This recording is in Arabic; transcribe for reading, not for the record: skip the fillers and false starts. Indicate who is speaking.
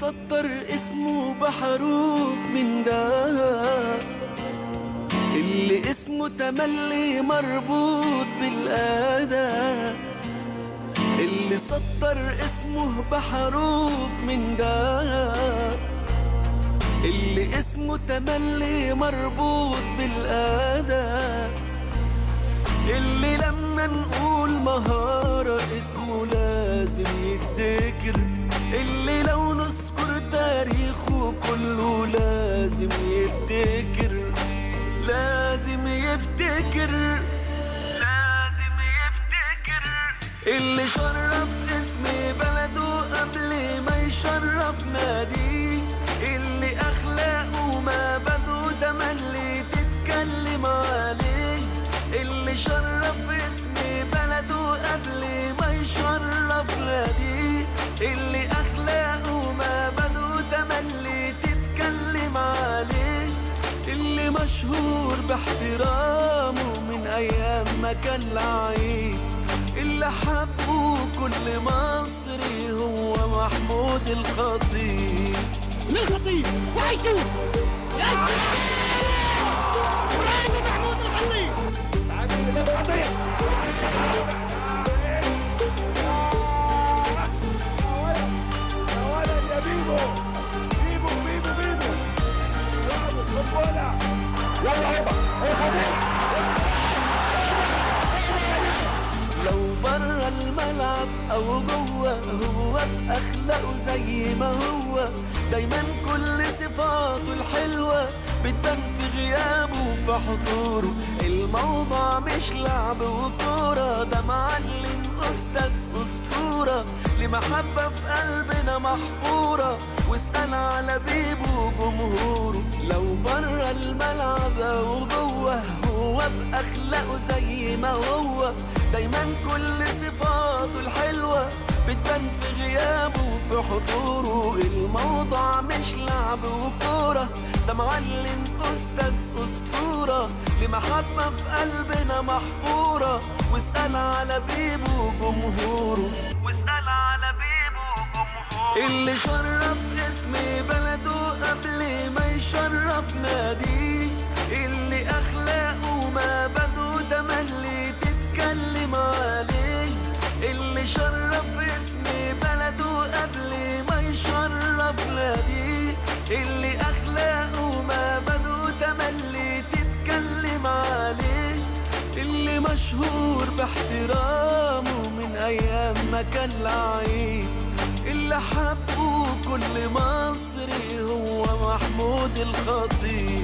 Speaker 1: سطر اسمه بحروف من دهب، اللي اسمه تملي مربوط بالأدب، اللي سطر اسمه بحروف من دهب، اللي اسمه تملي مربوط بالأدب، اللي لما نقول مهارة اسمه لازم يتذكر، اللي لو نذكر تاريخه كله لازم يفتكر، لازم يفتكر، لازم يفتكر، اللي شرف اسم بلده قبل ما يشرف ناديه، اللي اخلاقه ما بده تملي تتكلم عليه، اللي شرف اسم بلده قبل ما يشرف ناديه، اللي اخلاقه ما بده تملي تتكلم عليه، اللي مشهور باحترامه من ايام ما كان لعيب، اللي حبه كل مصري هو محمود الخطيب.
Speaker 2: الخطيب وعيشوا يا محمود الخطيب.
Speaker 1: لو برا الملعب او جوه هو باخلاقه زي ما هو، دايما كل صفاته الحلوه بتبان في غيابه وفي حضوره، الموضوع مش لعب وكوره، ده معلم استاذ اسطوره، لمحبه في قلبنا محفوره، واسال على بيبو وجمهوره. لو برا الملعب او جوه هو باخلاقه زي ما هو، دايما كل صفاته الحلوه بتبان في غيابه وفي حضوره، الموضوع مش لعب وكوره، ده معلم استاذ اسطوره، لمحبه في قلبنا محفوره، واسال على بيبو وجمهوره، واسال على بيبو وجمهوره، اللي شرف اسم بلده قبل ما يشرف ناديه، اللي اخلاقه ما بده تملي تتكلم عليه، اللي شرف اسم بلده قبل ما يشرف ناديه، اللي اخلاقه ما بده تملي تتكلم عليه، اللي مشهور باحترامه من ايام ما كان لعيب، اللي حبه كل مصري هو محمود الخطيب.